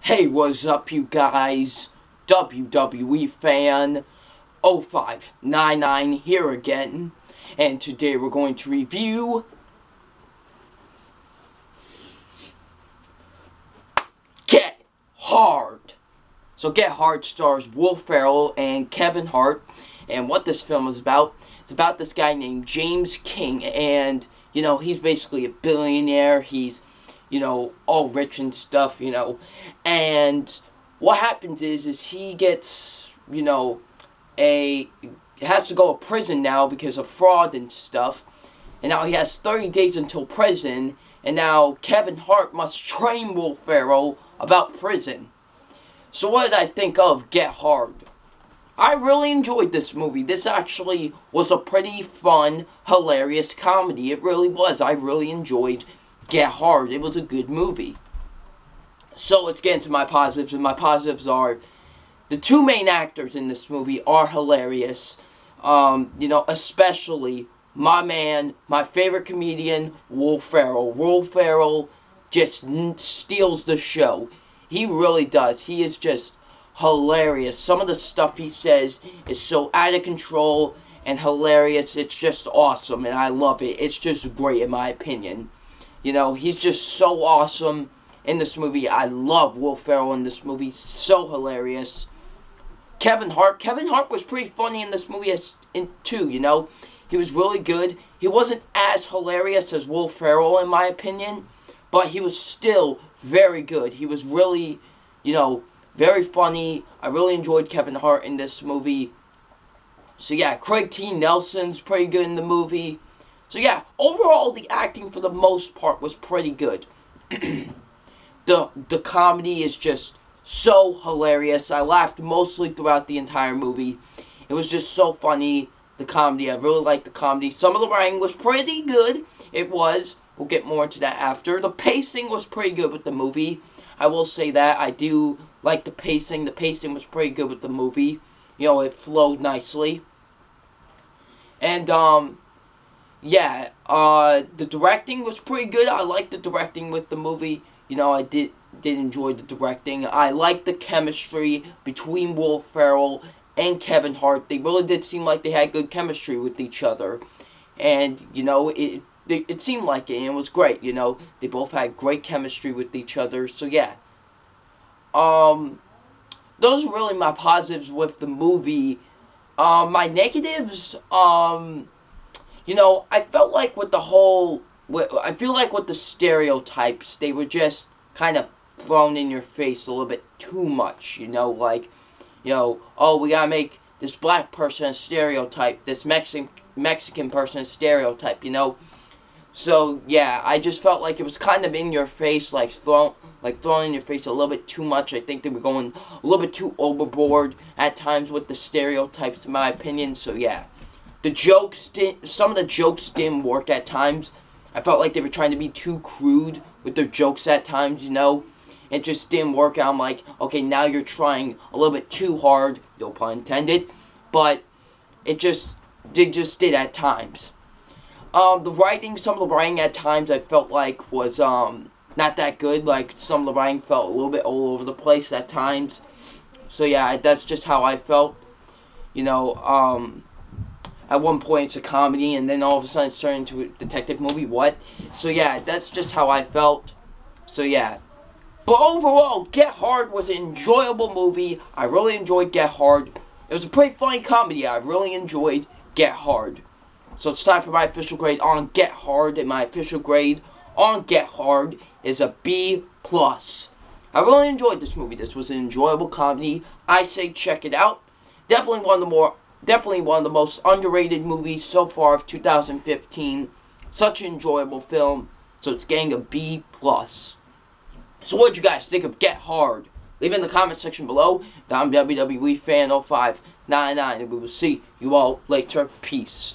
Hey, what's up, you guys? WWE fan 0599 here again, and today we're going to review Get Hard. So Get Hard stars Will Ferrell and Kevin Hart, and what this film is about, it's about this guy named James King, and he's basically a billionaire. He's all rich and stuff, and what happens is he gets, has to go to prison now because of fraud and stuff, and now he has 30 days until prison, and now Kevin Hart must train Will Ferrell about prison. So what did I think of Get Hard? I really enjoyed this movie. This actually was a pretty fun, hilarious comedy. It really was. I really enjoyed Get Hard. It was a good movie. So let's get into my positives, and my positives are the two main actors in this movie are hilarious. Especially my man, my favorite comedian, Will Ferrell. Will Ferrell just steals the show. He really does. He is just hilarious. Some of the stuff he says is so out of control and hilarious. It's just awesome, and I love it. It's just great in my opinion. He's just so awesome in this movie. I love Will Ferrell in this movie. So hilarious. Kevin Hart was pretty funny in this movie too, He was really good. He wasn't as hilarious as Will Ferrell in my opinion, but he was still very good. He was really, very funny. I really enjoyed Kevin Hart in this movie. So yeah, Craig T. Nelson's pretty good in the movie. So yeah, overall the acting for the most part was pretty good. The comedy is just so hilarious. I laughed mostly throughout the entire movie. It was just so funny, the comedy. I really liked the comedy. Some of the writing was pretty good. It was. We'll get more into that after. The pacing was pretty good with the movie. I will say that. I do like the pacing. The pacing was pretty good with the movie. It flowed nicely. And, yeah, the directing was pretty good. I liked the directing with the movie. I did enjoy the directing. I liked the chemistry between Will Ferrell and Kevin Hart. They really did seem like they had good chemistry with each other. And, it seemed like it, and it was great, They both had great chemistry with each other, so yeah. Those are really my positives with the movie. My negatives, I felt like with the whole, I feel like with the stereotypes, they were just kind of thrown in your face a little bit too much, oh, we gotta make this black person a stereotype, this Mexican person a stereotype, So, yeah, I just felt like it was kind of in your face, thrown in your face a little bit too much. I think they were going a little bit too overboard at times with the stereotypes, in my opinion, so yeah. Some of the jokes didn't work at times. I felt like they were trying to be too crude with their jokes at times, It just didn't work out. I'm like, okay, now you're trying a little bit too hard, no pun intended, but they just did at times. Some of the writing at times I felt like was, not that good. Some of the writing felt a little bit all over the place at times. So yeah, that's just how I felt. At one point it's a comedy, and then all of a sudden it's turned into a detective movie. What? So yeah, that's just how I felt. So yeah. But overall, Get Hard was an enjoyable movie. I really enjoyed Get Hard. It was a pretty funny comedy. I really enjoyed Get Hard. So it's time for my official grade on Get Hard, and my official grade on Get Hard is a B+. I really enjoyed this movie. This was an enjoyable comedy. I say check it out. Definitely one of the most underrated movies so far of 2015. Such an enjoyable film. So it's getting a B+. So what did you guys think of Get Hard? Leave it in the comment section below. I'm WWE Fan 0599, and we will see you all later. Peace.